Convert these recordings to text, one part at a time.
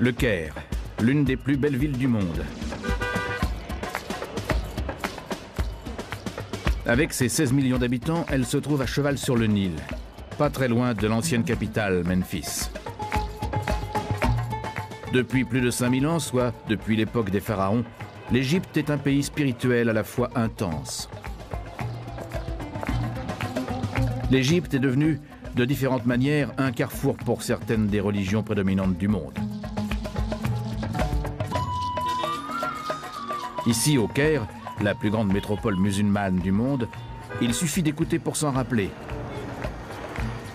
Le Caire, l'une des plus belles villes du monde. Avec ses 16 millions d'habitants, elle se trouve à cheval sur le Nil, pas très loin de l'ancienne capitale, Memphis. Depuis plus de 5000 ans, soit depuis l'époque des pharaons, l'Égypte est un pays spirituel à la fois intense. L'Égypte est devenue, de différentes manières, un carrefour pour certaines des religions prédominantes du monde. Ici, au Caire, la plus grande métropole musulmane du monde, il suffit d'écouter pour s'en rappeler.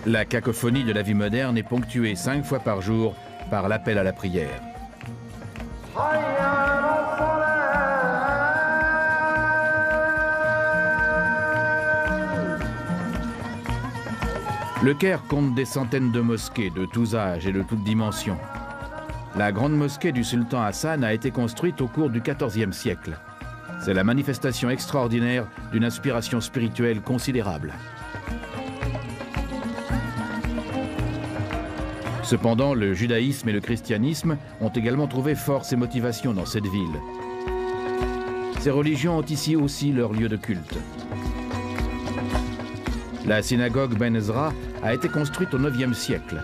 La cacophonie de la vie moderne est ponctuée 5 fois par jour par l'appel à la prière. Le Caire compte des centaines de mosquées de tous âges et de toutes dimensions. La grande mosquée du sultan Hassan a été construite au cours du XIVe siècle. C'est la manifestation extraordinaire d'une inspiration spirituelle considérable. Cependant, le judaïsme et le christianisme ont également trouvé force et motivation dans cette ville. Ces religions ont ici aussi leur lieu de culte. La synagogue Ben Ezra a été construite au IXe siècle.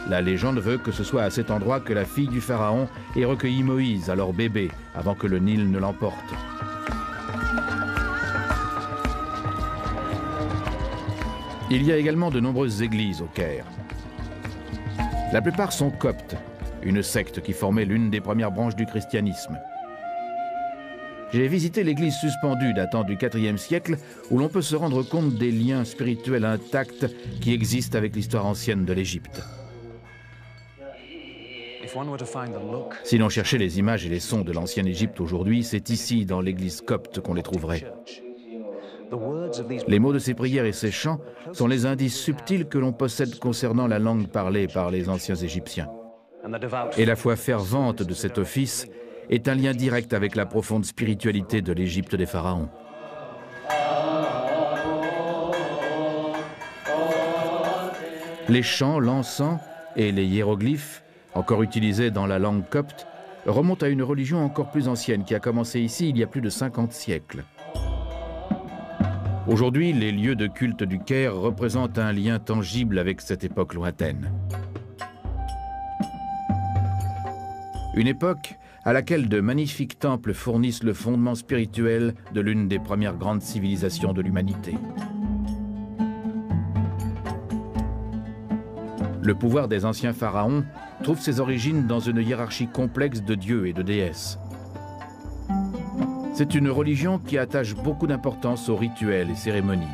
La légende veut que ce soit à cet endroit que la fille du pharaon ait recueilli Moïse, alors bébé, avant que le Nil ne l'emporte. Il y a également de nombreuses églises au Caire. La plupart sont coptes, une secte qui formait l'une des premières branches du christianisme. J'ai visité l'église suspendue datant du IVe siècle où l'on peut se rendre compte des liens spirituels intacts qui existent avec l'histoire ancienne de l'Égypte. Si l'on cherchait les images et les sons de l'ancienne Égypte aujourd'hui, c'est ici, dans l'église copte, qu'on les trouverait. Les mots de ces prières et ces chants sont les indices subtils que l'on possède concernant la langue parlée par les anciens Égyptiens. Et la foi fervente de cet office est un lien direct avec la profonde spiritualité de l'Égypte des pharaons. Les chants, l'encens et les hiéroglyphes, encore utilisés dans la langue copte, remontent à une religion encore plus ancienne qui a commencé ici il y a plus de 50 siècles. Aujourd'hui, les lieux de culte du Caire représentent un lien tangible avec cette époque lointaine. Une époque à laquelle de magnifiques temples fournissent le fondement spirituel de l'une des premières grandes civilisations de l'humanité. Le pouvoir des anciens pharaons trouve ses origines dans une hiérarchie complexe de dieux et de déesses. C'est une religion qui attache beaucoup d'importance aux rituels et cérémonies.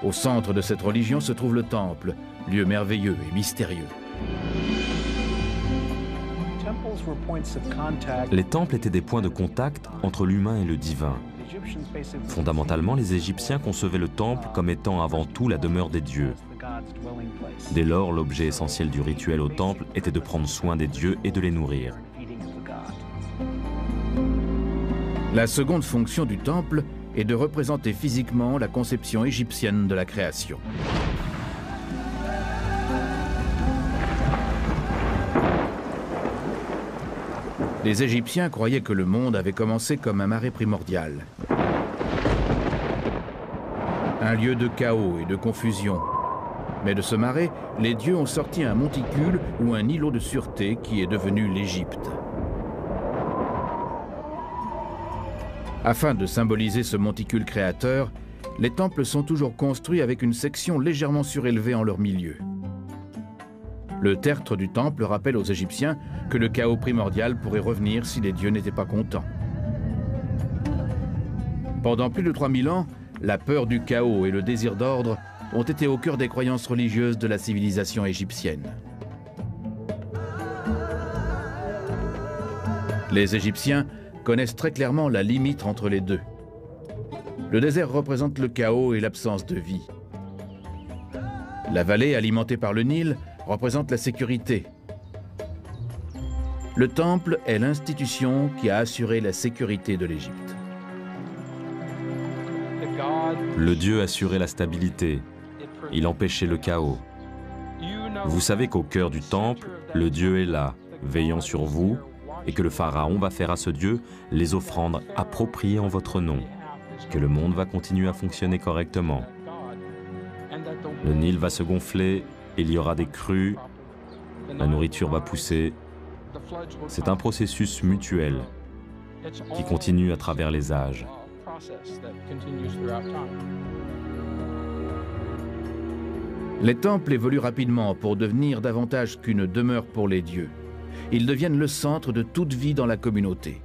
Au centre de cette religion se trouve le temple, lieu merveilleux et mystérieux. Les temples étaient des points de contact entre l'humain et le divin. Fondamentalement, les Égyptiens concevaient le temple comme étant avant tout la demeure des dieux. Dès lors, l'objet essentiel du rituel au temple était de prendre soin des dieux et de les nourrir. La seconde fonction du temple est de représenter physiquement la conception égyptienne de la création. Les Égyptiens croyaient que le monde avait commencé comme un marais primordial. Un lieu de chaos et de confusion. Mais de ce marais, les dieux ont sorti un monticule ou un îlot de sûreté qui est devenu l'Égypte. Afin de symboliser ce monticule créateur, les temples sont toujours construits avec une section légèrement surélevée en leur milieu. Le tertre du temple rappelle aux Égyptiens que le chaos primordial pourrait revenir si les dieux n'étaient pas contents. Pendant plus de 3000 ans, la peur du chaos et le désir d'ordre ont été au cœur des croyances religieuses de la civilisation égyptienne. Les Égyptiens connaissent très clairement la limite entre les deux. Le désert représente le chaos et l'absence de vie. La vallée alimentée par le Nil représente la sécurité. Le temple est l'institution qui a assuré la sécurité de l'Égypte. Le Dieu assurait la stabilité. Il empêchait le chaos. Vous savez qu'au cœur du temple, le Dieu est là, veillant sur vous, et que le pharaon va faire à ce Dieu les offrandes appropriées en votre nom, que le monde va continuer à fonctionner correctement. Le Nil va se gonfler, il y aura des crues, la nourriture va pousser. C'est un processus mutuel qui continue à travers les âges. Les temples évoluent rapidement pour devenir davantage qu'une demeure pour les dieux. Ils deviennent le centre de toute vie dans la communauté.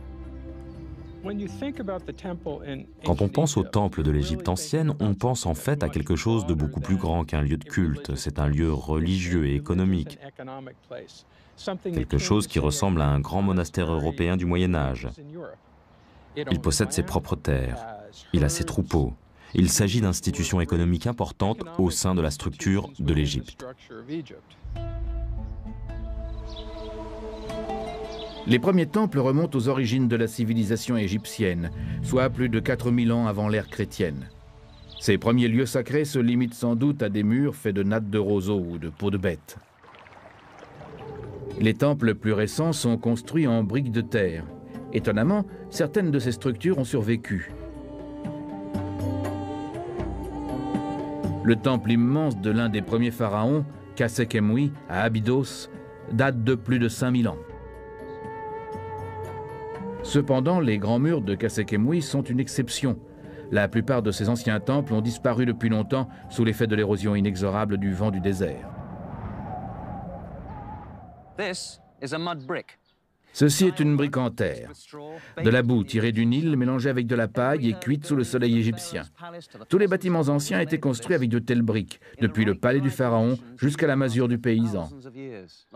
Quand on pense au temple de l'Égypte ancienne, on pense en fait à quelque chose de beaucoup plus grand qu'un lieu de culte. C'est un lieu religieux et économique. Quelque chose qui ressemble à un grand monastère européen du Moyen-Âge. Il possède ses propres terres. Il a ses troupeaux. Il s'agit d'institutions économiques importantes au sein de la structure de l'Égypte. Les premiers temples remontent aux origines de la civilisation égyptienne, soit plus de 4000 ans avant l'ère chrétienne. Ces premiers lieux sacrés se limitent sans doute à des murs faits de nattes de roseaux ou de peaux de bêtes. Les temples plus récents sont construits en briques de terre. Étonnamment, certaines de ces structures ont survécu. Le temple immense de l'un des premiers pharaons, Khâsekhemoui, à Abydos, date de plus de 5000 ans. Cependant, les grands murs de Khâsekhemoui sont une exception. La plupart de ces anciens temples ont disparu depuis longtemps sous l'effet de l'érosion inexorable du vent du désert. Ceci est une brique en terre, de la boue tirée du Nil mélangée avec de la paille et cuite sous le soleil égyptien. Tous les bâtiments anciens étaient construits avec de telles briques, depuis le palais du pharaon jusqu'à la masure du paysan.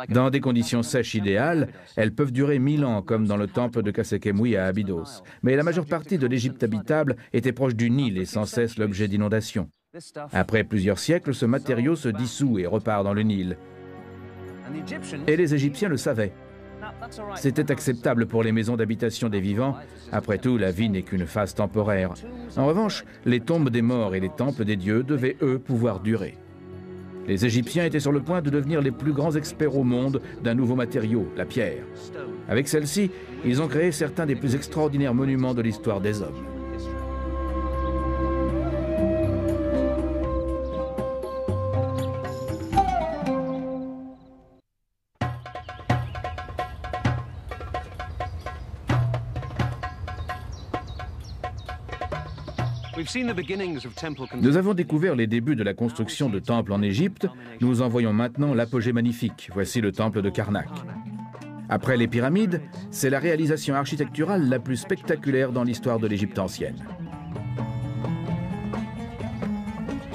Dans des conditions sèches idéales, elles peuvent durer 1000 ans, comme dans le temple de Khâsekhemoui à Abydos. Mais la majeure partie de l'Égypte habitable était proche du Nil et sans cesse l'objet d'inondations. Après plusieurs siècles, ce matériau se dissout et repart dans le Nil. Et les Égyptiens le savaient. C'était acceptable pour les maisons d'habitation des vivants. Après tout, la vie n'est qu'une phase temporaire. En revanche, les tombes des morts et les temples des dieux devaient, eux, pouvoir durer. Les Égyptiens étaient sur le point de devenir les plus grands experts au monde d'un nouveau matériau, la pierre. Avec celle-ci, ils ont créé certains des plus extraordinaires monuments de l'histoire des hommes. Nous avons découvert les débuts de la construction de temples en Égypte. Nous en voyons maintenant l'apogée magnifique. Voici le temple de Karnak. Après les pyramides, c'est la réalisation architecturale la plus spectaculaire dans l'histoire de l'Égypte ancienne.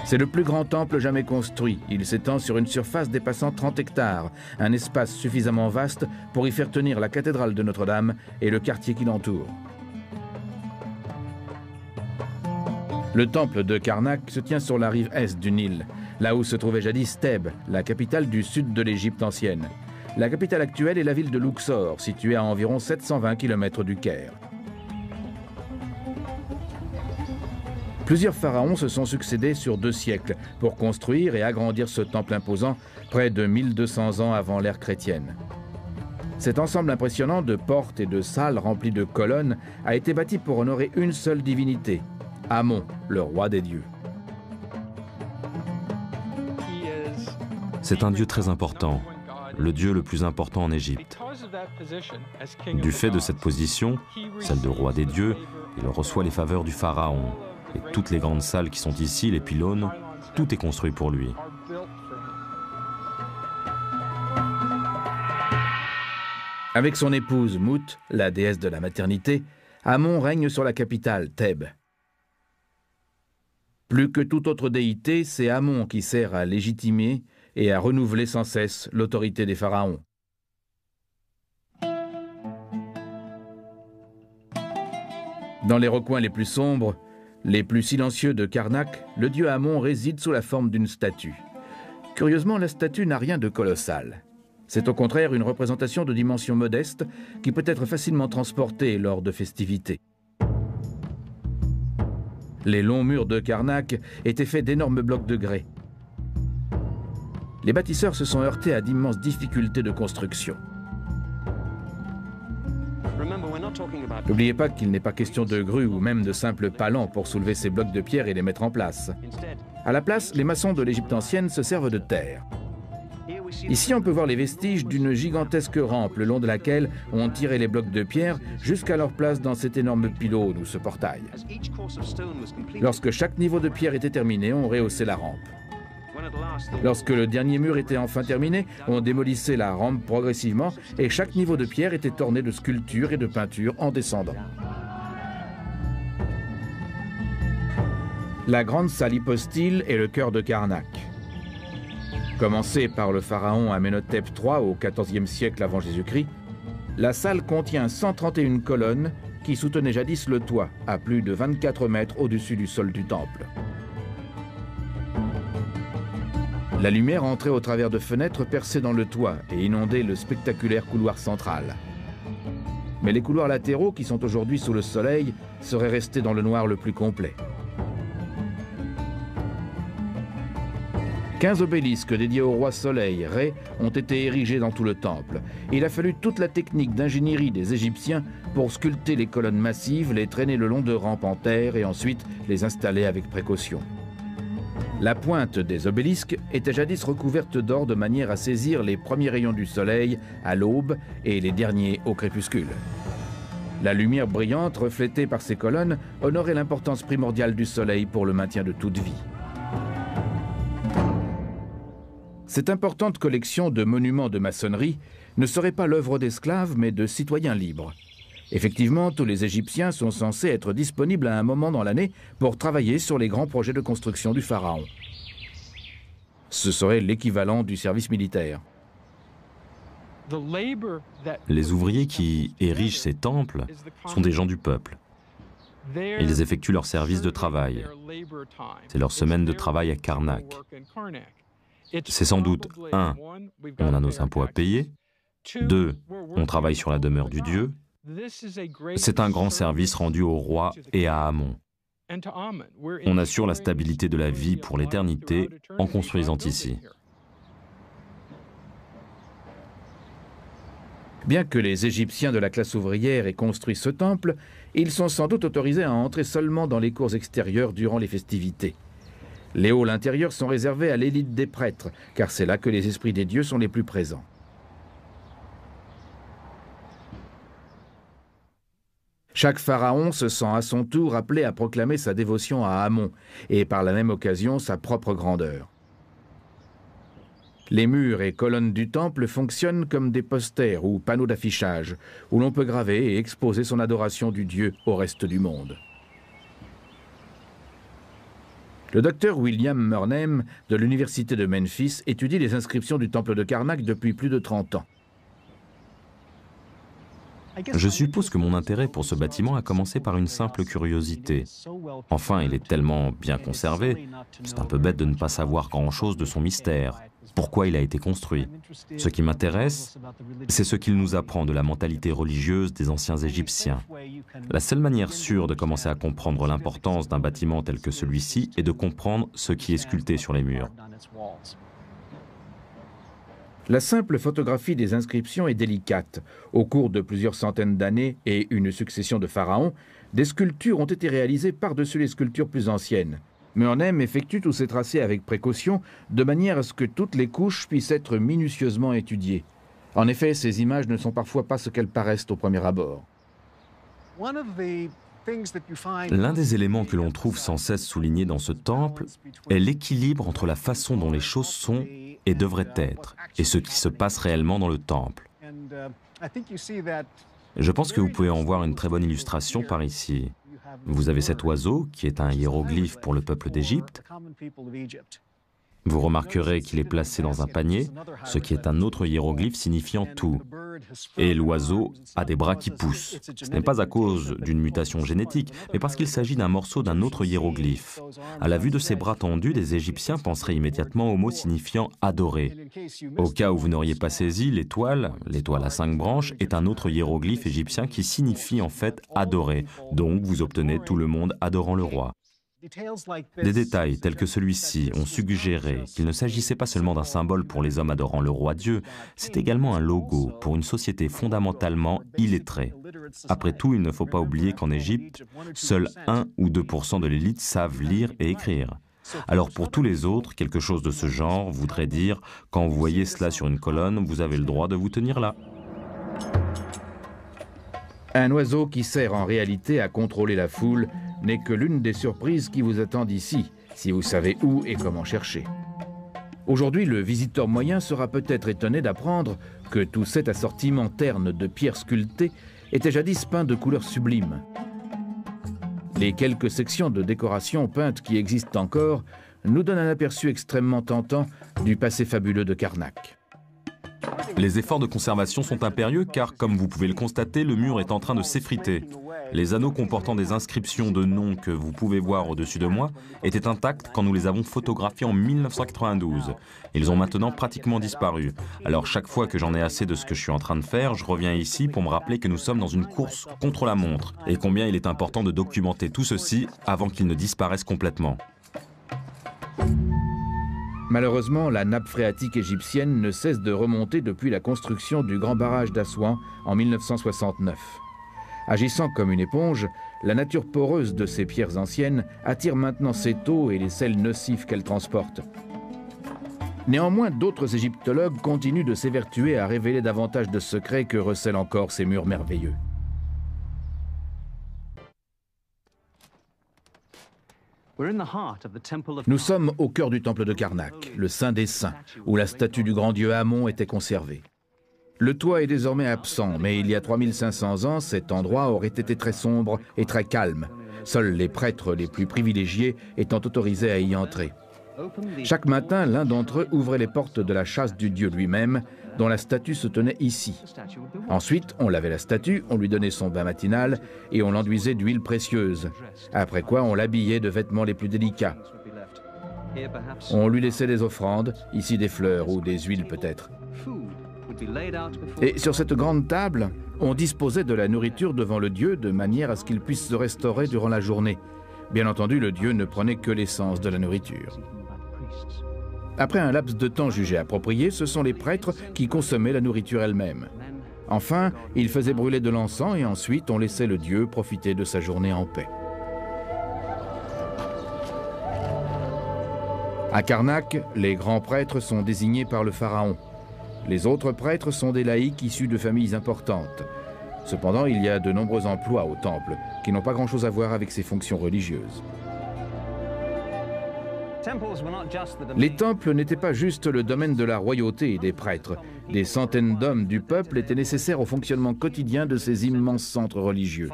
C'est le plus grand temple jamais construit. Il s'étend sur une surface dépassant 30 hectares, un espace suffisamment vaste pour y faire tenir la cathédrale de Notre-Dame et le quartier qui l'entoure. Le temple de Karnak se tient sur la rive est du Nil, là où se trouvait jadis Thèbes, la capitale du sud de l'Égypte ancienne. La capitale actuelle est la ville de Luxor, située à environ 720 km du Caire. Plusieurs pharaons se sont succédés sur 2 siècles pour construire et agrandir ce temple imposant près de 1200 ans avant l'ère chrétienne. Cet ensemble impressionnant de portes et de salles remplies de colonnes a été bâti pour honorer une seule divinité, Amon, le roi des dieux. C'est un dieu très important, le dieu le plus important en Égypte. Du fait de cette position, celle de roi des dieux, il reçoit les faveurs du pharaon. Et toutes les grandes salles qui sont ici, les pylônes, tout est construit pour lui. Avec son épouse Mout, la déesse de la maternité, Amon règne sur la capitale, Thèbes. Plus que toute autre déité, c'est Amon qui sert à légitimer et à renouveler sans cesse l'autorité des pharaons. Dans les recoins les plus sombres, les plus silencieux de Karnak, le dieu Amon réside sous la forme d'une statue. Curieusement, la statue n'a rien de colossal. C'est au contraire une représentation de dimension modeste qui peut être facilement transportée lors de festivités. Les longs murs de Karnak étaient faits d'énormes blocs de grès. Les bâtisseurs se sont heurtés à d'immenses difficultés de construction. N'oubliez pas qu'il n'est pas question de grues ou même de simples palans pour soulever ces blocs de pierre et les mettre en place. À la place, les maçons de l'Égypte ancienne se servent de terre. Ici, on peut voir les vestiges d'une gigantesque rampe le long de laquelle on tirait les blocs de pierre jusqu'à leur place dans cet énorme pylône ou ce portail. Lorsque chaque niveau de pierre était terminé, on rehaussait la rampe. Lorsque le dernier mur était enfin terminé, on démolissait la rampe progressivement et chaque niveau de pierre était orné de sculptures et de peintures en descendant. La grande salle hypostyle est le cœur de Karnak. Commencée par le pharaon Amenhotep III au XIVe siècle avant Jésus-Christ, la salle contient 131 colonnes qui soutenaient jadis le toit, à plus de 24 mètres au-dessus du sol du temple. La lumière entrait au travers de fenêtres percées dans le toit et inondait le spectaculaire couloir central. Mais les couloirs latéraux, qui sont aujourd'hui sous le soleil, seraient restés dans le noir le plus complet. 15 obélisques dédiés au roi Soleil, Ré, ont été érigés dans tout le temple. Il a fallu toute la technique d'ingénierie des Égyptiens pour sculpter les colonnes massives, les traîner le long de rampes en terre et ensuite les installer avec précaution. La pointe des obélisques était jadis recouverte d'or de manière à saisir les premiers rayons du soleil à l'aube et les derniers au crépuscule. La lumière brillante reflétée par ces colonnes honorait l'importance primordiale du soleil pour le maintien de toute vie. Cette importante collection de monuments de maçonnerie ne serait pas l'œuvre d'esclaves, mais de citoyens libres. Effectivement, tous les Égyptiens sont censés être disponibles à un moment dans l'année pour travailler sur les grands projets de construction du pharaon. Ce serait l'équivalent du service militaire. Les ouvriers qui érigent ces temples sont des gens du peuple. Ils effectuent leur service de travail. C'est leur semaine de travail à Karnak. C'est sans doute 1. On a nos impôts à payer. 2. On travaille sur la demeure du Dieu. C'est un grand service rendu au roi et à Amon. On assure la stabilité de la vie pour l'éternité en construisant ici. Bien que les Égyptiens de la classe ouvrière aient construit ce temple, ils sont sans doute autorisés à entrer seulement dans les cours extérieures durant les festivités. Les halls intérieurs sont réservés à l'élite des prêtres, car c'est là que les esprits des dieux sont les plus présents. Chaque pharaon se sent à son tour appelé à proclamer sa dévotion à Amon, et par la même occasion sa propre grandeur. Les murs et colonnes du temple fonctionnent comme des posters ou panneaux d'affichage, où l'on peut graver et exposer son adoration du dieu au reste du monde. Le docteur William Murnham de l'université de Memphis étudie les inscriptions du temple de Karnak depuis plus de 30 ans. Je suppose que mon intérêt pour ce bâtiment a commencé par une simple curiosité. Enfin, il est tellement bien conservé, c'est un peu bête de ne pas savoir grand-chose de son mystère, pourquoi il a été construit. Ce qui m'intéresse, c'est ce qu'il nous apprend de la mentalité religieuse des anciens Égyptiens. La seule manière sûre de commencer à comprendre l'importance d'un bâtiment tel que celui-ci est de comprendre ce qui est sculpté sur les murs. La simple photographie des inscriptions est délicate. Au cours de plusieurs centaines d'années et une succession de pharaons, des sculptures ont été réalisées par-dessus les sculptures plus anciennes. Murnham effectue tous ces tracés avec précaution, de manière à ce que toutes les couches puissent être minutieusement étudiées. En effet, ces images ne sont parfois pas ce qu'elles paraissent au premier abord. L'un des éléments que l'on trouve sans cesse souligné dans ce temple est l'équilibre entre la façon dont les choses sont et devraient être, et ce qui se passe réellement dans le temple. Je pense que vous pouvez en voir une très bonne illustration par ici. Vous avez cet oiseau qui est un hiéroglyphe pour le peuple d'Égypte. Vous remarquerez qu'il est placé dans un panier, ce qui est un autre hiéroglyphe signifiant tout. Et l'oiseau a des bras qui poussent. Ce n'est pas à cause d'une mutation génétique, mais parce qu'il s'agit d'un morceau d'un autre hiéroglyphe. À la vue de ces bras tendus, les Égyptiens penseraient immédiatement au mot signifiant « adorer ». Au cas où vous n'auriez pas saisi, l'étoile à 5 branches, est un autre hiéroglyphe égyptien qui signifie en fait « adorer ». Donc vous obtenez tout le monde adorant le roi. Des détails tels que celui-ci ont suggéré qu'il ne s'agissait pas seulement d'un symbole pour les hommes adorant le roi Dieu, c'est également un logo pour une société fondamentalement illettrée. Après tout, il ne faut pas oublier qu'en Égypte, seuls 1 ou 2% de l'élite savent lire et écrire. Alors pour tous les autres, quelque chose de ce genre voudrait dire, quand vous voyez cela sur une colonne, vous avez le droit de vous tenir là. Un oiseau qui sert en réalité à contrôler la foule n'est que l'une des surprises qui vous attendent ici, si vous savez où et comment chercher. Aujourd'hui, le visiteur moyen sera peut-être étonné d'apprendre que tout cet assortiment terne de pierres sculptées était jadis peint de couleurs sublimes. Les quelques sections de décoration peintes qui existent encore nous donnent un aperçu extrêmement tentant du passé fabuleux de Karnak. Les efforts de conservation sont impérieux car, comme vous pouvez le constater, le mur est en train de s'effriter. Les anneaux comportant des inscriptions de noms que vous pouvez voir au-dessus de moi étaient intacts quand nous les avons photographiés en 1992. Ils ont maintenant pratiquement disparu. Alors chaque fois que j'en ai assez de ce que je suis en train de faire, je reviens ici pour me rappeler que nous sommes dans une course contre la montre et combien il est important de documenter tout ceci avant qu'il ne disparaisse complètement. Malheureusement, la nappe phréatique égyptienne ne cesse de remonter depuis la construction du grand barrage d'Assouan en 1969. Agissant comme une éponge, la nature poreuse de ces pierres anciennes attire maintenant cette eau et les sels nocifs qu'elle transporte. Néanmoins, d'autres égyptologues continuent de s'évertuer à révéler davantage de secrets que recèlent encore ces murs merveilleux. Nous sommes au cœur du temple de Karnak, le Saint des Saints, où la statue du grand dieu Amon était conservée. Le toit est désormais absent, mais il y a 3500 ans, cet endroit aurait été très sombre et très calme, seuls les prêtres les plus privilégiés étant autorisés à y entrer. Chaque matin, l'un d'entre eux ouvrait les portes de la chasse du dieu lui-même, dont la statue se tenait ici. Ensuite, on lavait la statue, on lui donnait son bain matinal et on l'enduisait d'huile précieuse, après quoi on l'habillait de vêtements les plus délicats. On lui laissait des offrandes, ici des fleurs ou des huiles peut-être. Et sur cette grande table, on disposait de la nourriture devant le dieu de manière à ce qu'il puisse se restaurer durant la journée. Bien entendu, le dieu ne prenait que l'essence de la nourriture. Après un laps de temps jugé approprié, ce sont les prêtres qui consommaient la nourriture elle-même. Enfin, ils faisaient brûler de l'encens et ensuite on laissait le dieu profiter de sa journée en paix. À Karnak, les grands prêtres sont désignés par le pharaon. Les autres prêtres sont des laïcs issus de familles importantes. Cependant, il y a de nombreux emplois au temple qui n'ont pas grand-chose à voir avec ses fonctions religieuses. Les temples n'étaient pas juste le domaine de la royauté et des prêtres. Des centaines d'hommes du peuple étaient nécessaires au fonctionnement quotidien de ces immenses centres religieux.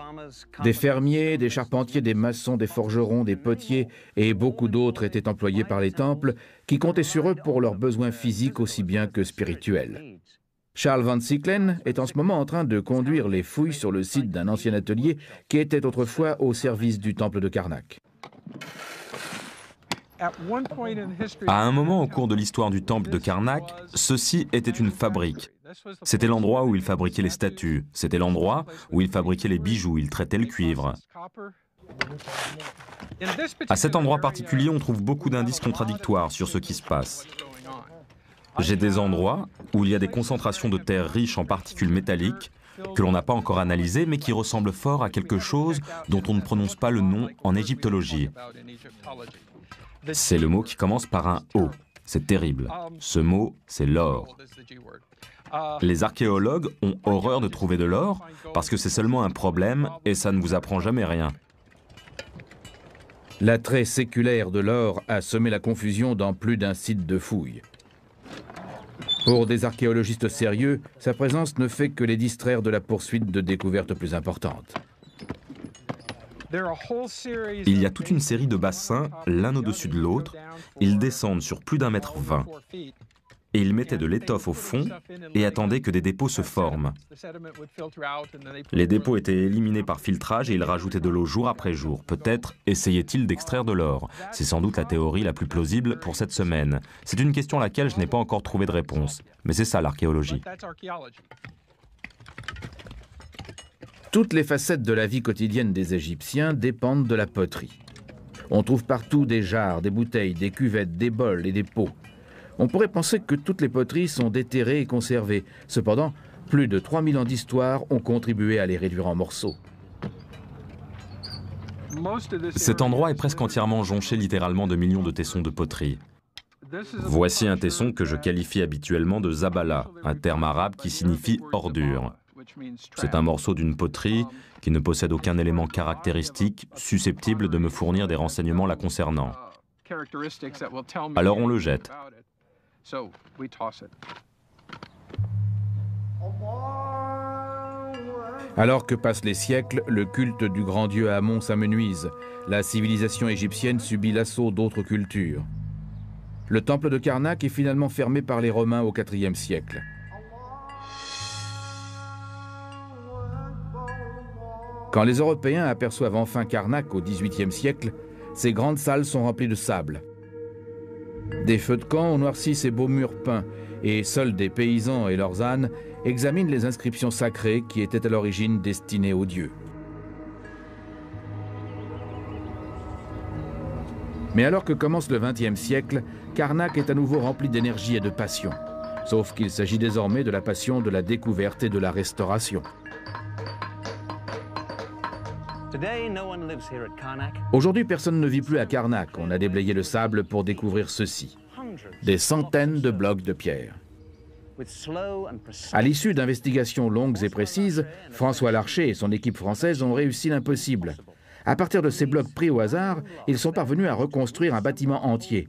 Des fermiers, des charpentiers, des maçons, des forgerons, des potiers et beaucoup d'autres étaient employés par les temples qui comptaient sur eux pour leurs besoins physiques aussi bien que spirituels. Charles Van Sicklen est en ce moment en train de conduire les fouilles sur le site d'un ancien atelier qui était autrefois au service du temple de Karnak. À un moment au cours de l'histoire du temple de Karnak, ceci était une fabrique. C'était l'endroit où ils fabriquaient les statues, c'était l'endroit où ils fabriquaient les bijoux, ils traitaient le cuivre. À cet endroit particulier, on trouve beaucoup d'indices contradictoires sur ce qui se passe. J'ai des endroits où il y a des concentrations de terre riches en particules métalliques que l'on n'a pas encore analysées, mais qui ressemblent fort à quelque chose dont on ne prononce pas le nom en égyptologie. C'est le mot qui commence par un O. C'est terrible. Ce mot, c'est l'or. Les archéologues ont horreur de trouver de l'or parce que c'est seulement un problème et ça ne vous apprend jamais rien. L'attrait séculaire de l'or a semé la confusion dans plus d'un site de fouilles. Pour des archéologistes sérieux, sa présence ne fait que les distraire de la poursuite de découvertes plus importantes. Il y a toute une série de bassins, l'un au-dessus de l'autre. Ils descendent sur plus d'1,20 m. Et ils mettaient de l'étoffe au fond et attendaient que des dépôts se forment. Les dépôts étaient éliminés par filtrage et ils rajoutaient de l'eau jour après jour. Peut-être essayaient-ils d'extraire de l'or. C'est sans doute la théorie la plus plausible pour cette semaine. C'est une question à laquelle je n'ai pas encore trouvé de réponse. Mais c'est ça l'archéologie. Toutes les facettes de la vie quotidienne des Égyptiens dépendent de la poterie. On trouve partout des jarres, des bouteilles, des cuvettes, des bols et des pots. On pourrait penser que toutes les poteries sont déterrées et conservées. Cependant, Plus de 3000 ans d'histoire ont contribué à les réduire en morceaux. Cet endroit est presque entièrement jonché littéralement de millions de tessons de poterie. Voici un tesson que je qualifie habituellement de zabala, un terme arabe qui signifie ordure. C'est un morceau d'une poterie qui ne possède aucun élément caractéristique susceptible de me fournir des renseignements la concernant. Alors on le jette. Alors que passent les siècles, le culte du grand dieu Amon s'amenuise. La civilisation égyptienne subit l'assaut d'autres cultures. Le temple de Karnak est finalement fermé par les Romains au IVe siècle. Quand les Européens aperçoivent enfin Karnak au XVIIIe siècle, ces grandes salles sont remplies de sable. Des feux de camp ont noirci ces beaux murs peints, et seuls des paysans et leurs ânes examinent les inscriptions sacrées qui étaient à l'origine destinées aux dieux. Mais alors que commence le XXe siècle, Karnak est à nouveau rempli d'énergie et de passion. Sauf qu'il s'agit désormais de la passion de la découverte et de la restauration. Aujourd'hui, personne ne vit plus à Karnak. On a déblayé le sable pour découvrir ceci. Des centaines de blocs de pierre. À l'issue d'investigations longues et précises, François Larcher et son équipe française ont réussi l'impossible. À partir de ces blocs pris au hasard, ils sont parvenus à reconstruire un bâtiment entier.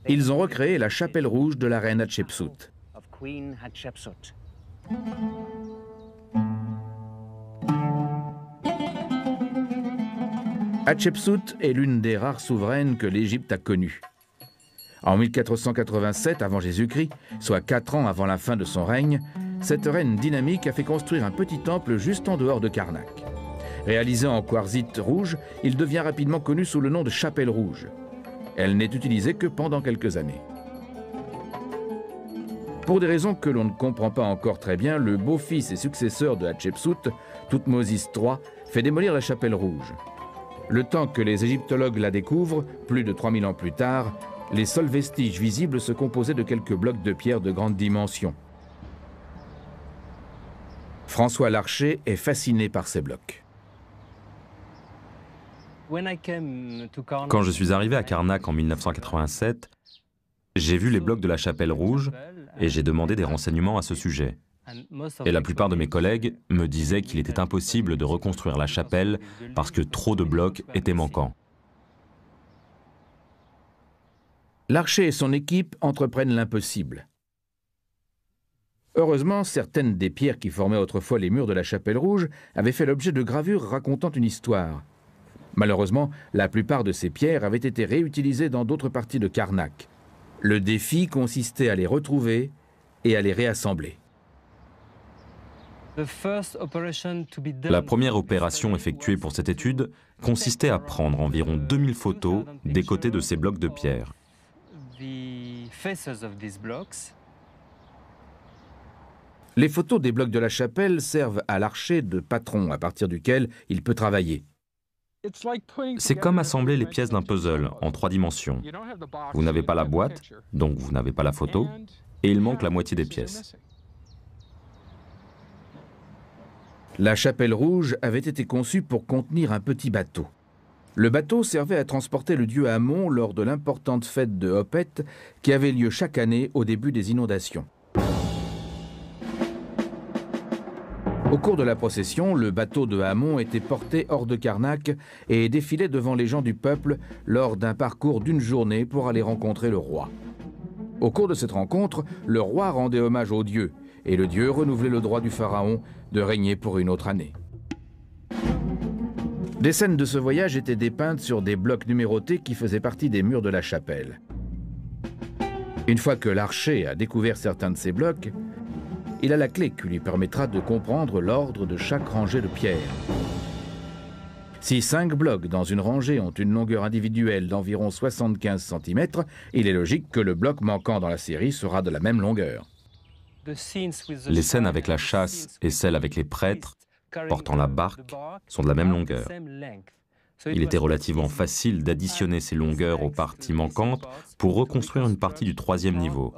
Ils ont recréé la chapelle rouge de la reine Hatshepsut. Hatshepsut est l'une des rares souveraines que l'Égypte a connues. En 1487 avant Jésus-Christ, soit 4 ans avant la fin de son règne, cette reine dynamique a fait construire un petit temple juste en dehors de Karnak. Réalisé en quartzite rouge, il devient rapidement connu sous le nom de chapelle rouge. Elle n'est utilisée que pendant quelques années. Pour des raisons que l'on ne comprend pas encore très bien, le beau-fils et successeur de Hatshepsut, Thoutmosis III, fait démolir la chapelle rouge. Le temps que les égyptologues la découvrent, plus de 3000 ans plus tard, les seuls vestiges visibles se composaient de quelques blocs de pierre de grande dimension. François Larcher est fasciné par ces blocs. Quand je suis arrivé à Karnak en 1987, j'ai vu les blocs de la chapelle rouge et j'ai demandé des renseignements à ce sujet. Et la plupart de mes collègues me disaient qu'il était impossible de reconstruire la chapelle parce que trop de blocs étaient manquants. Larcher et son équipe entreprennent l'impossible. Heureusement, certaines des pierres qui formaient autrefois les murs de la chapelle rouge avaient fait l'objet de gravures racontant une histoire. Malheureusement, la plupart de ces pierres avaient été réutilisées dans d'autres parties de Karnak. Le défi consistait à les retrouver et à les réassembler. La première opération effectuée pour cette étude consistait à prendre environ 2000 photos des côtés de ces blocs de pierre. Les photos des blocs de la chapelle servent à Larcher de patron à partir duquel il peut travailler. C'est comme assembler les pièces d'un puzzle en 3 dimensions. Vous n'avez pas la boîte, donc vous n'avez pas la photo, et il manque la moitié des pièces. La chapelle rouge avait été conçue pour contenir un petit bateau. Le bateau servait à transporter le dieu Amon lors de l'importante fête de Hopet qui avait lieu chaque année au début des inondations. Au cours de la procession, le bateau de Amon était porté hors de Karnak et défilait devant les gens du peuple lors d'un parcours d'une journée pour aller rencontrer le roi. Au cours de cette rencontre, le roi rendait hommage au dieu et le dieu renouvelait le droit du pharaon de régner pour une autre année. Des scènes de ce voyage étaient dépeintes sur des blocs numérotés qui faisaient partie des murs de la chapelle. Une fois que Larcher a découvert certains de ces blocs, il a la clé qui lui permettra de comprendre l'ordre de chaque rangée de pierres. Si 5 blocs dans une rangée ont une longueur individuelle d'environ 75 cm, il est logique que le bloc manquant dans la série sera de la même longueur. Les scènes avec la chasse et celles avec les prêtres portant la barque sont de la même longueur. Il était relativement facile d'additionner ces longueurs aux parties manquantes pour reconstruire une partie du 3e niveau.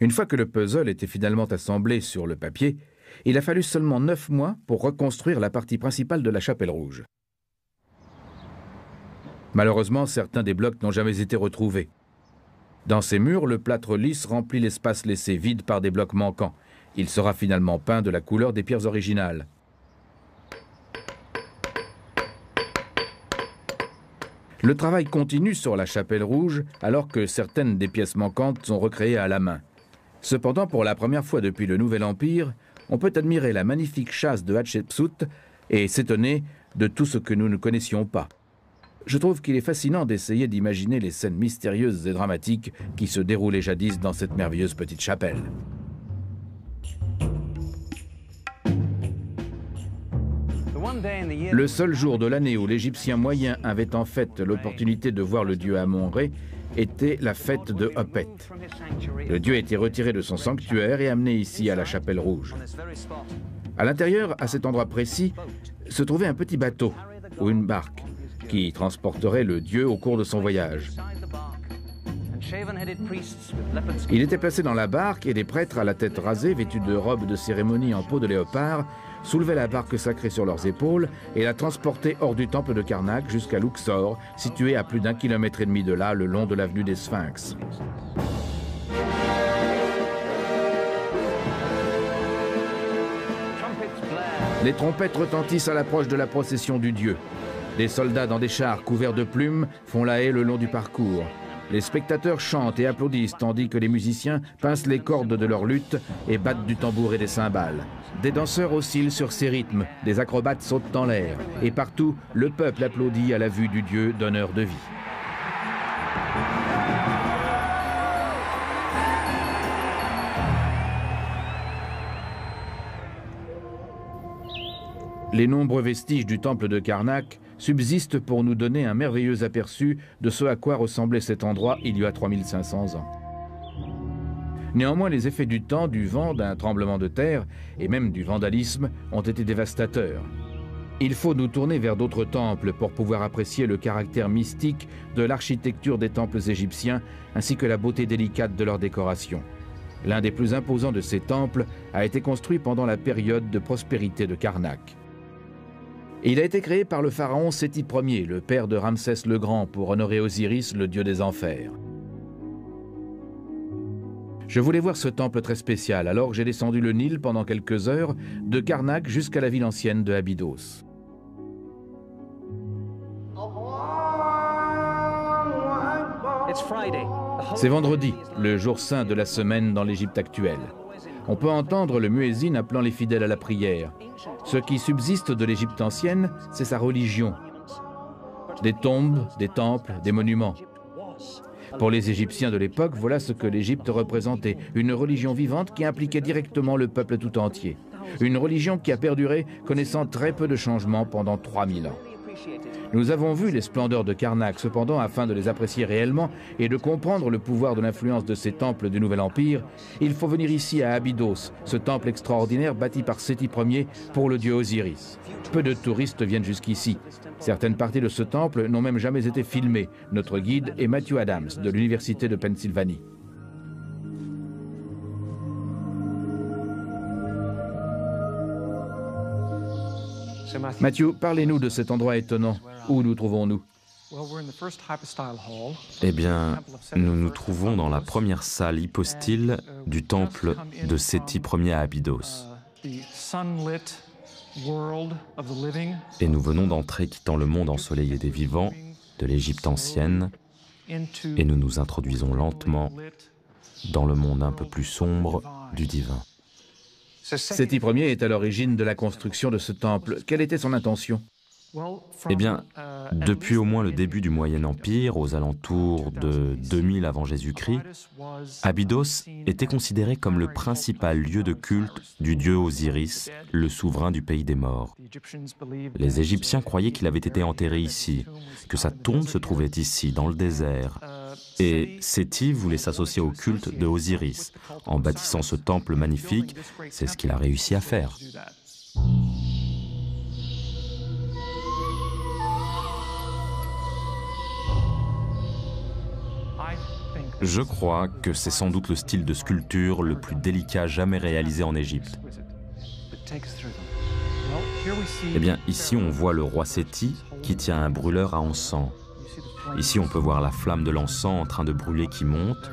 Une fois que le puzzle était finalement assemblé sur le papier, il a fallu seulement 9 mois pour reconstruire la partie principale de la chapelle rouge. Malheureusement, certains des blocs n'ont jamais été retrouvés. Dans ces murs, le plâtre lisse remplit l'espace laissé vide par des blocs manquants. Il sera finalement peint de la couleur des pierres originales. Le travail continue sur la chapelle rouge alors que certaines des pièces manquantes sont recréées à la main. Cependant, pour la première fois depuis le Nouvel Empire, on peut admirer la magnifique châsse de Hatshepsut et s'étonner de tout ce que nous ne connaissions pas. Je trouve qu'il est fascinant d'essayer d'imaginer les scènes mystérieuses et dramatiques qui se déroulaient jadis dans cette merveilleuse petite chapelle. Le seul jour de l'année où l'Égyptien moyen avait en fait l'opportunité de voir le dieu Amon-Ré était la fête de Hopet. Le dieu était retiré de son sanctuaire et amené ici à la chapelle rouge. À l'intérieur, à cet endroit précis, se trouvait un petit bateau ou une barque qui transporterait le dieu au cours de son voyage. Il était placé dans la barque et des prêtres à la tête rasée, vêtus de robes de cérémonie en peau de léopard, soulevaient la barque sacrée sur leurs épaules et la transportaient hors du temple de Karnak jusqu'à Luxor, situé à plus d'1,5 km de là, le long de l'avenue des Sphinx. Les trompettes retentissent à l'approche de la procession du dieu. Des soldats dans des chars couverts de plumes font la haie le long du parcours. Les spectateurs chantent et applaudissent tandis que les musiciens pincent les cordes de leur lutte et battent du tambour et des cymbales. Des danseurs oscillent sur ces rythmes, des acrobates sautent dans l'air. Et partout, le peuple applaudit à la vue du dieu donneur de vie. Les nombreux vestiges du temple de Karnak subsistent pour nous donner un merveilleux aperçu de ce à quoi ressemblait cet endroit il y a 3500 ans. Néanmoins, les effets du temps, du vent, d'un tremblement de terre et même du vandalisme ont été dévastateurs. Il faut nous tourner vers d'autres temples pour pouvoir apprécier le caractère mystique de l'architecture des temples égyptiens ainsi que la beauté délicate de leur décoration. L'un des plus imposants de ces temples a été construit pendant la période de prospérité de Karnak. Il a été créé par le pharaon Séti Ier, le père de Ramsès le Grand, pour honorer Osiris, le dieu des enfers. Je voulais voir ce temple très spécial, alors j'ai descendu le Nil pendant quelques heures, de Karnak jusqu'à la ville ancienne de Abydos. C'est vendredi, le jour saint de la semaine dans l'Égypte actuelle. On peut entendre le muezzin appelant les fidèles à la prière. Ce qui subsiste de l'Égypte ancienne, c'est sa religion. Des tombes, des temples, des monuments. Pour les Égyptiens de l'époque, voilà ce que l'Égypte représentait, une religion vivante qui impliquait directement le peuple tout entier. Une religion qui a perduré, connaissant très peu de changements pendant 3000 ans. Nous avons vu les splendeurs de Karnak, cependant, afin de les apprécier réellement et de comprendre le pouvoir de l'influence de ces temples du Nouvel Empire, il faut venir ici à Abydos, ce temple extraordinaire bâti par Séti Ier pour le dieu Osiris. Peu de touristes viennent jusqu'ici. Certaines parties de ce temple n'ont même jamais été filmées. Notre guide est Matthew Adams, de l'Université de Pennsylvanie. Matthew, parlez-nous de cet endroit étonnant. Où nous trouvons-nous? Eh bien, nous nous trouvons dans la première salle hypostyle du temple de Séti Ier à Abydos. Et nous venons d'entrer, quittant le monde ensoleillé des vivants, de l'Égypte ancienne, et nous nous introduisons lentement dans le monde un peu plus sombre du divin. Séti Ier est à l'origine de la construction de ce temple. Quelle était son intention? Eh bien, depuis au moins le début du Moyen Empire, aux alentours de 2000 avant Jésus-Christ, Abydos était considéré comme le principal lieu de culte du dieu Osiris, le souverain du pays des morts. Les Égyptiens croyaient qu'il avait été enterré ici, que sa tombe se trouvait ici, dans le désert. Et Séti voulait s'associer au culte de Osiris. En bâtissant ce temple magnifique, c'est ce qu'il a réussi à faire. Je crois que c'est sans doute le style de sculpture le plus délicat jamais réalisé en Égypte. Eh bien, ici on voit le roi Séti qui tient un brûleur à encens. Ici on peut voir la flamme de l'encens en train de brûler qui monte.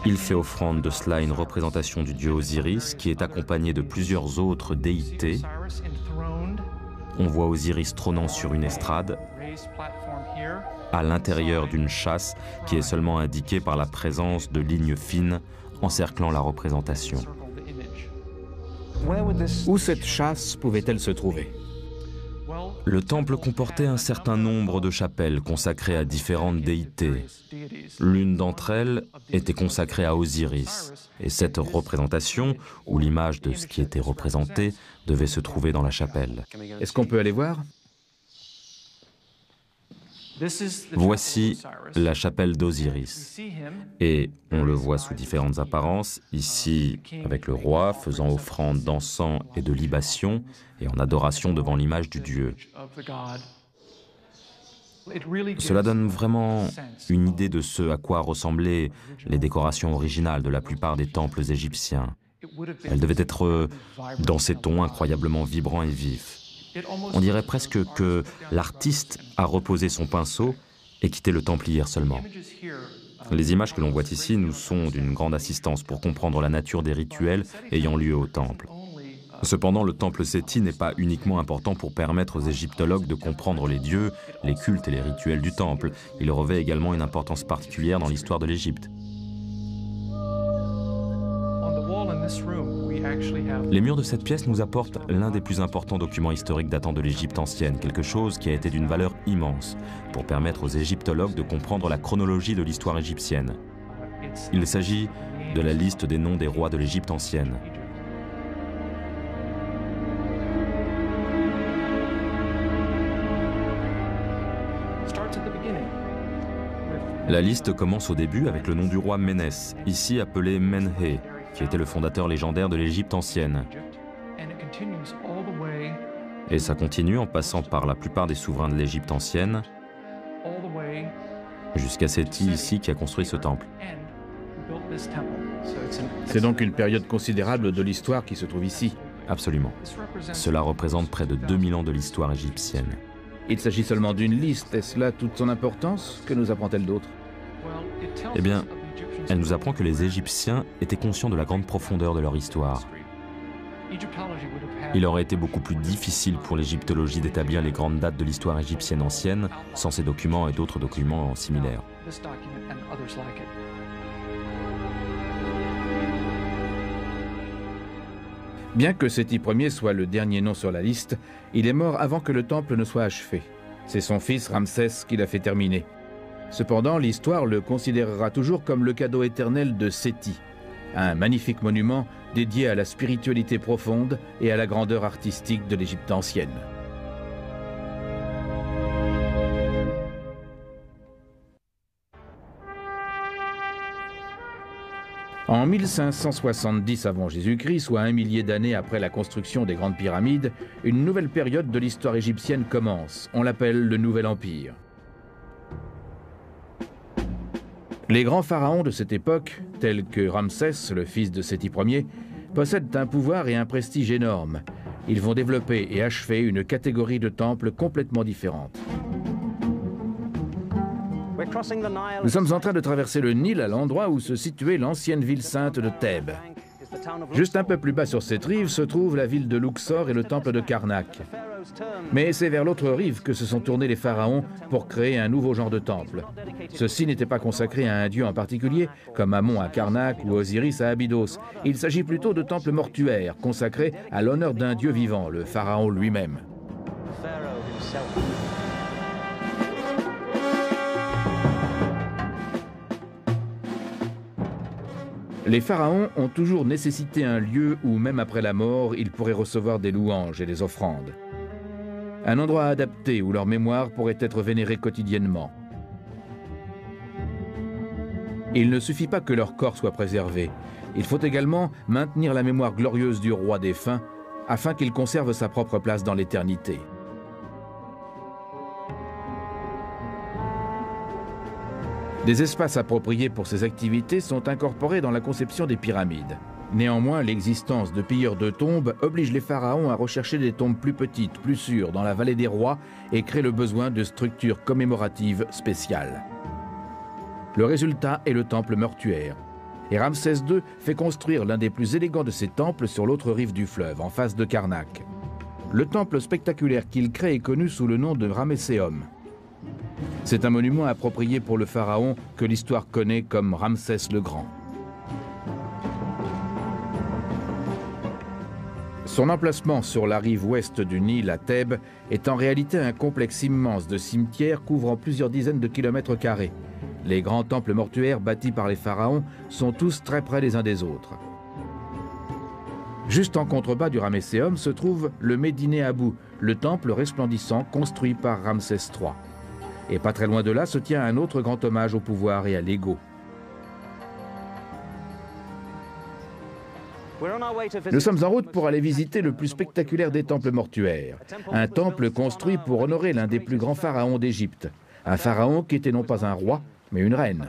Il fait offrande de cela à une représentation du dieu Osiris qui est accompagné de plusieurs autres déités. On voit Osiris trônant sur une estrade à l'intérieur d'une châsse qui est seulement indiquée par la présence de lignes fines encerclant la représentation. Où cette châsse pouvait-elle se trouver? Le temple comportait un certain nombre de chapelles consacrées à différentes déités. L'une d'entre elles était consacrée à Osiris, et cette représentation, ou l'image de ce qui était représenté, devait se trouver dans la chapelle. Est-ce qu'on peut aller voir? Voici la chapelle d'Osiris, et on le voit sous différentes apparences, ici avec le roi faisant offrande d'encens et de libations, et en adoration devant l'image du dieu. Cela donne vraiment une idée de ce à quoi ressemblaient les décorations originales de la plupart des temples égyptiens. Elles devaient être dans ces tons incroyablement vibrants et vifs. On dirait presque que l'artiste a reposé son pinceau et quitté le temple hier seulement. Les images que l'on voit ici nous sont d'une grande assistance pour comprendre la nature des rituels ayant lieu au temple. Cependant, le temple Séti n'est pas uniquement important pour permettre aux égyptologues de comprendre les dieux, les cultes et les rituels du temple. Il revêt également une importance particulière dans l'histoire de l'Égypte. Les murs de cette pièce nous apportent l'un des plus importants documents historiques datant de l'Égypte ancienne, quelque chose qui a été d'une valeur immense pour permettre aux égyptologues de comprendre la chronologie de l'histoire égyptienne. Il s'agit de la liste des noms des rois de l'Égypte ancienne. La liste commence au début avec le nom du roi Ménès, ici appelé Ménhé, qui était le fondateur légendaire de l'Égypte ancienne. Et ça continue en passant par la plupart des souverains de l'Égypte ancienne, jusqu'à Séti ici qui a construit ce temple. C'est donc une période considérable de l'histoire qui se trouve ici. Absolument. Cela représente près de 2000 ans de l'histoire égyptienne. Il s'agit seulement d'une liste. Est-ce là toute son importance? Que nous apprend-elle d'autre? Eh bien, elle nous apprend que les Égyptiens étaient conscients de la grande profondeur de leur histoire. Il aurait été beaucoup plus difficile pour l'égyptologie d'établir les grandes dates de l'histoire égyptienne ancienne sans ces documents et d'autres documents similaires. Bien que Séti Ier soit le dernier nom sur la liste, il est mort avant que le temple ne soit achevé. C'est son fils Ramsès qui l'a fait terminer. Cependant, l'histoire le considérera toujours comme le cadeau éternel de Séti, un magnifique monument dédié à la spiritualité profonde et à la grandeur artistique de l'Égypte ancienne. En 1570 avant Jésus-Christ, soit 1 millier d'années après la construction des grandes pyramides, une nouvelle période de l'histoire égyptienne commence. On l'appelle le Nouvel Empire. Les grands pharaons de cette époque, tels que Ramsès, le fils de Séti Ier, possèdent un pouvoir et un prestige énormes. Ils vont développer et achever une catégorie de temples complètement différente. Nous sommes en train de traverser le Nil à l'endroit où se situait l'ancienne ville sainte de Thèbes. Juste un peu plus bas sur cette rive se trouve la ville de Luxor et le temple de Karnak. Mais c'est vers l'autre rive que se sont tournés les pharaons pour créer un nouveau genre de temple. Ceux-ci n'étaient pas consacrés à un dieu en particulier, comme Amon à Karnak ou Osiris à Abydos. Il s'agit plutôt de temples mortuaires, consacrés à l'honneur d'un dieu vivant, le pharaon lui-même. Les pharaons ont toujours nécessité un lieu où, même après la mort, ils pourraient recevoir des louanges et des offrandes. Un endroit adapté où leur mémoire pourrait être vénérée quotidiennement. Il ne suffit pas que leur corps soit préservé. Il faut également maintenir la mémoire glorieuse du roi défunt afin qu'il conserve sa propre place dans l'éternité. Des espaces appropriés pour ces activités sont incorporés dans la conception des pyramides. Néanmoins, l'existence de pilleurs de tombes oblige les pharaons à rechercher des tombes plus petites, plus sûres, dans la vallée des rois et crée le besoin de structures commémoratives spéciales. Le résultat est le temple mortuaire. Et Ramsès II fait construire l'un des plus élégants de ces temples sur l'autre rive du fleuve, en face de Karnak. Le temple spectaculaire qu'il crée est connu sous le nom de Ramesséum. C'est un monument approprié pour le pharaon que l'histoire connaît comme Ramsès le Grand. Son emplacement sur la rive ouest du Nil à Thèbes est en réalité un complexe immense de cimetières couvrant plusieurs dizaines de kilomètres carrés. Les grands temples mortuaires bâtis par les pharaons sont tous très près les uns des autres. Juste en contrebas du Ramesséum se trouve le Médiné Abou, le temple resplendissant construit par Ramsès III. Et pas très loin de là se tient un autre grand hommage au pouvoir et à l'ego. Nous sommes en route pour aller visiter le plus spectaculaire des temples mortuaires, un temple construit pour honorer l'un des plus grands pharaons d'Égypte, un pharaon qui était non pas un roi, mais une reine.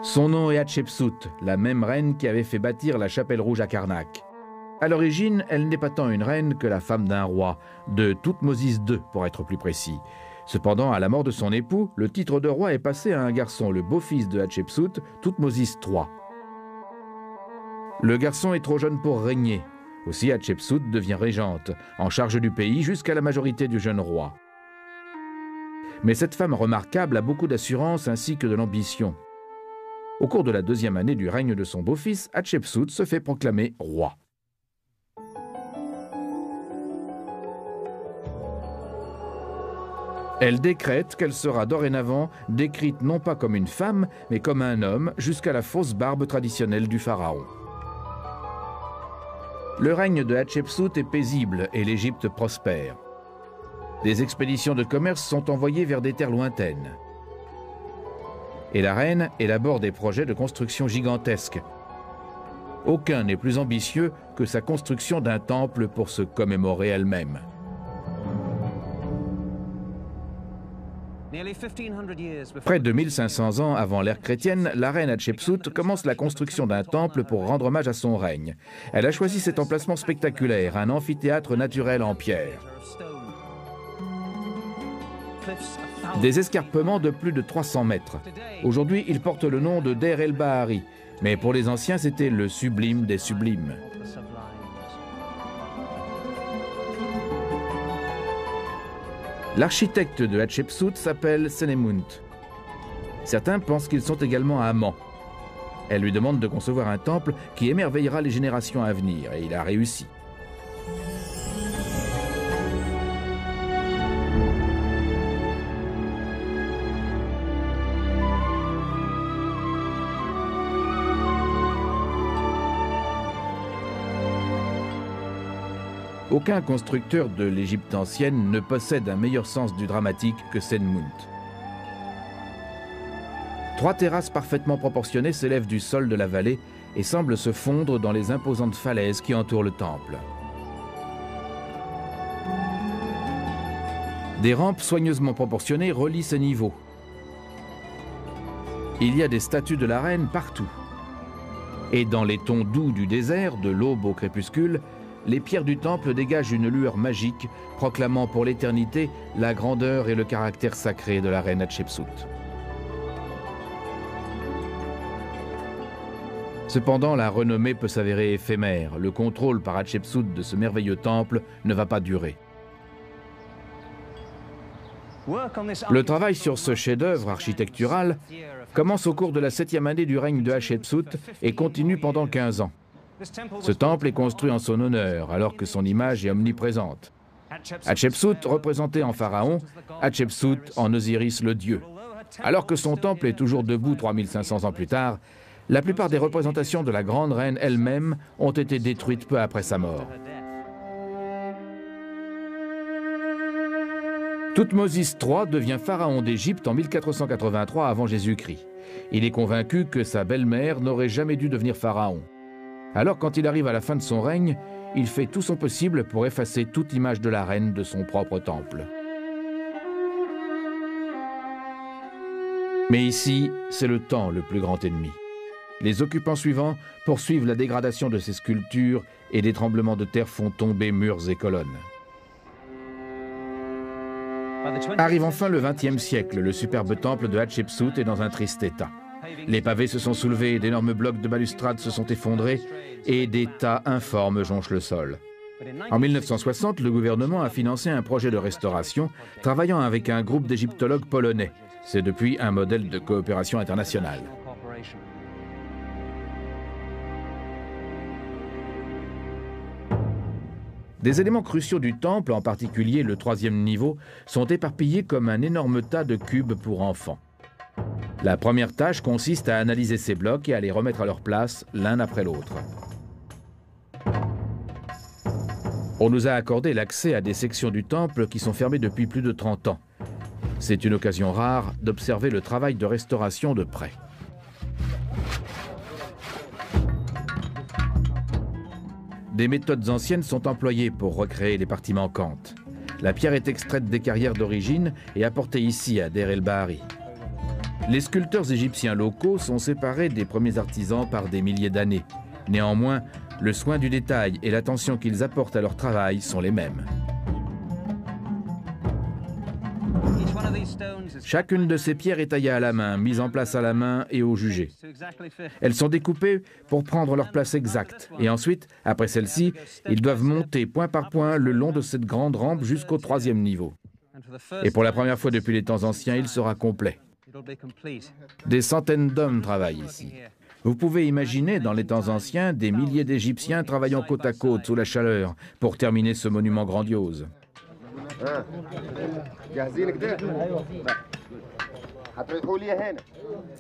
Son nom est Hatshepsut, la même reine qui avait fait bâtir la chapelle rouge à Karnak. À l'origine, elle n'est pas tant une reine que la femme d'un roi, de Thoutmôsis II pour être plus précis. Cependant, à la mort de son époux, le titre de roi est passé à un garçon, le beau-fils de Hatshepsut, Thoutmôsis III. Le garçon est trop jeune pour régner. Aussi, Hatshepsut devient régente, en charge du pays jusqu'à la majorité du jeune roi. Mais cette femme remarquable a beaucoup d'assurance ainsi que de l'ambition. Au cours de la deuxième année du règne de son beau-fils, Hatshepsut se fait proclamer roi. Elle décrète qu'elle sera dorénavant décrite non pas comme une femme, mais comme un homme, jusqu'à la fausse barbe traditionnelle du pharaon. Le règne de Hatshepsut est paisible et l'Égypte prospère. Des expéditions de commerce sont envoyées vers des terres lointaines. Et la reine élabore des projets de construction gigantesques. Aucun n'est plus ambitieux que sa construction d'un temple pour se commémorer elle-même. Près de 1500 ans avant l'ère chrétienne, la reine Hatshepsut commence la construction d'un temple pour rendre hommage à son règne. Elle a choisi cet emplacement spectaculaire, un amphithéâtre naturel en pierre. Des escarpements de plus de 300 mètres. Aujourd'hui, il porte le nom de Der el-Bahari, mais pour les anciens, c'était le sublime des sublimes. L'architecte de Hatshepsut s'appelle Senemunt. Certains pensent qu'ils sont également amants. Elle lui demande de concevoir un temple qui émerveillera les générations à venir, et il a réussi. Aucun constructeur de l'Égypte ancienne ne possède un meilleur sens du dramatique que Senemunt. 3 terrasses parfaitement proportionnées s'élèvent du sol de la vallée et semblent se fondre dans les imposantes falaises qui entourent le temple. Des rampes soigneusement proportionnées relient ces niveaux. Il y a des statues de la reine partout. Et dans les tons doux du désert, de l'aube au crépuscule, les pierres du temple dégagent une lueur magique, proclamant pour l'éternité la grandeur et le caractère sacré de la reine Hatshepsut. Cependant, la renommée peut s'avérer éphémère. Le contrôle par Hatshepsut de ce merveilleux temple ne va pas durer. Le travail sur ce chef-d'œuvre architectural commence au cours de la 7e année du règne de Hatshepsut et continue pendant 15 ans. Ce temple est construit en son honneur, alors que son image est omniprésente. Hatshepsut représenté en pharaon, Hatshepsut en Osiris le dieu. Alors que son temple est toujours debout 3500 ans plus tard, la plupart des représentations de la grande reine elle-même ont été détruites peu après sa mort. Thoutmôsis III devient pharaon d'Égypte en 1483 avant Jésus-Christ. Il est convaincu que sa belle-mère n'aurait jamais dû devenir pharaon. Alors, quand il arrive à la fin de son règne, il fait tout son possible pour effacer toute image de la reine de son propre temple. Mais ici, c'est le temps le plus grand ennemi. Les occupants suivants poursuivent la dégradation de ces sculptures et des tremblements de terre font tomber murs et colonnes. Arrive enfin le XXe siècle, le superbe temple de Hatshepsut est dans un triste état. Les pavés se sont soulevés, d'énormes blocs de balustrades se sont effondrés et des tas informes jonchent le sol. En 1960, le gouvernement a financé un projet de restauration, travaillant avec un groupe d'égyptologues polonais. C'est depuis un modèle de coopération internationale. Des éléments cruciaux du temple, en particulier le troisième niveau, sont éparpillés comme un énorme tas de cubes pour enfants. La première tâche consiste à analyser ces blocs et à les remettre à leur place l'un après l'autre. On nous a accordé l'accès à des sections du temple qui sont fermées depuis plus de 30 ans. C'est une occasion rare d'observer le travail de restauration de près. Des méthodes anciennes sont employées pour recréer les parties manquantes. La pierre est extraite des carrières d'origine et apportée ici à Deir el-Bahari. Les sculpteurs égyptiens locaux sont séparés des premiers artisans par des milliers d'années. Néanmoins, le soin du détail et l'attention qu'ils apportent à leur travail sont les mêmes. Chacune de ces pierres est taillée à la main, mise en place à la main et au jugé. Elles sont découpées pour prendre leur place exacte. Et ensuite, après celle-ci, ils doivent monter point par point le long de cette grande rampe jusqu'au troisième niveau. Et pour la première fois depuis les temps anciens, il sera complet. Des centaines d'hommes travaillent ici. Vous pouvez imaginer, dans les temps anciens, des milliers d'Égyptiens travaillant côte à côte sous la chaleur pour terminer ce monument grandiose.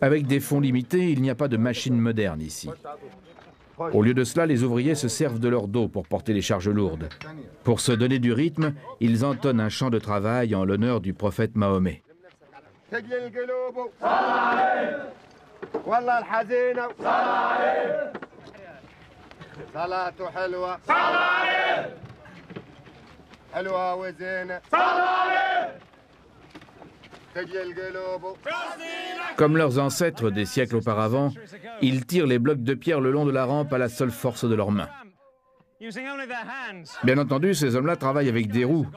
Avec des fonds limités, il n'y a pas de machine moderne ici. Au lieu de cela, les ouvriers se servent de leur dos pour porter les charges lourdes. Pour se donner du rythme, ils entonnent un chant de travail en l'honneur du prophète Mahomet. Comme leurs ancêtres des siècles auparavant, ils tirent les blocs de pierre le long de la rampe à la seule force de leurs mains. Bien entendu, ces hommes-là travaillent avec des roues.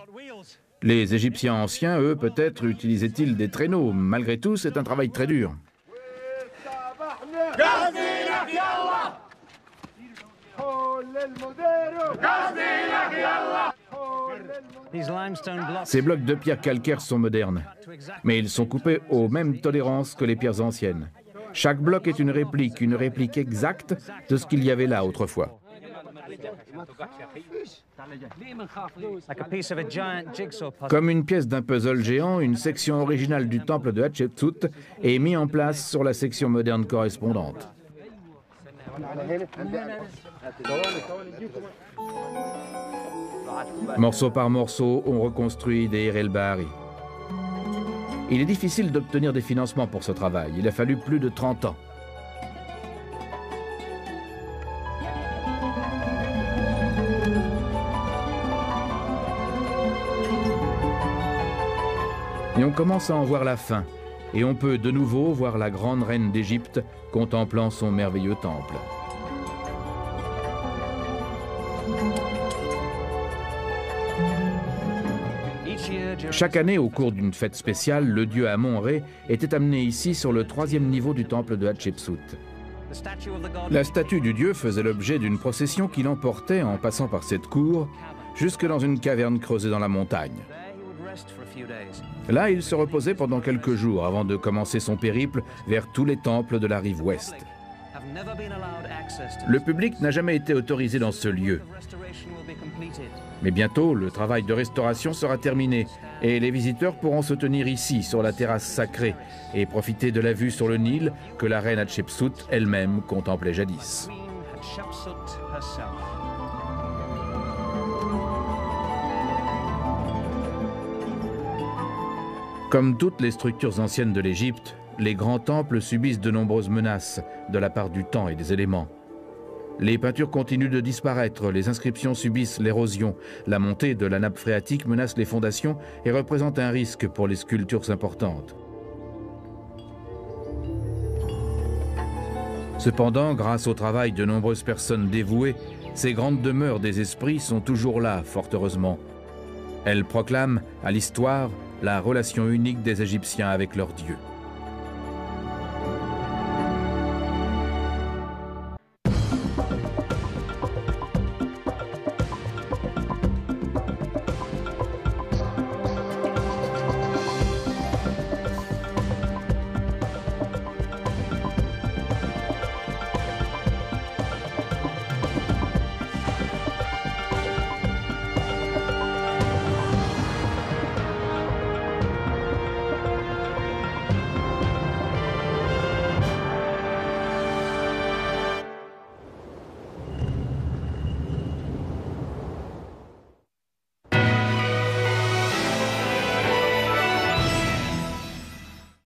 Les Égyptiens anciens, eux, peut-être utilisaient-ils des traîneaux. Malgré tout, c'est un travail très dur. Ces blocs de pierre calcaire sont modernes, mais ils sont coupés aux mêmes tolérances que les pierres anciennes. Chaque bloc est une réplique exacte de ce qu'il y avait là autrefois. Comme une pièce d'un puzzle géant, une section originale du temple de Hatshepsut est mise en place sur la section moderne correspondante. Morceau par morceau, on reconstruit Deir el-Bahari. Il est difficile d'obtenir des financements pour ce travail. Il a fallu plus de 30 ans. Et on commence à en voir la fin. Et on peut de nouveau voir la grande reine d'Égypte contemplant son merveilleux temple. Chaque année, au cours d'une fête spéciale, le dieu Amon-Ré était amené ici sur le troisième niveau du temple de Hatshepsut. La statue du dieu faisait l'objet d'une procession qui l'emportait en passant par cette cour jusque dans une caverne creusée dans la montagne. Là, il se reposait pendant quelques jours avant de commencer son périple vers tous les temples de la rive ouest. Le public n'a jamais été autorisé dans ce lieu. Mais bientôt, le travail de restauration sera terminé et les visiteurs pourront se tenir ici, sur la terrasse sacrée, et profiter de la vue sur le Nil que la reine Hatshepsut elle-même contemplait jadis. Comme toutes les structures anciennes de l'Égypte, les grands temples subissent de nombreuses menaces de la part du temps et des éléments. Les peintures continuent de disparaître, les inscriptions subissent l'érosion, la montée de la nappe phréatique menace les fondations et représente un risque pour les sculptures importantes. Cependant, grâce au travail de nombreuses personnes dévouées, ces grandes demeures des esprits sont toujours là, fort heureusement. Elles proclament à l'histoire la relation unique des Égyptiens avec leur Dieu.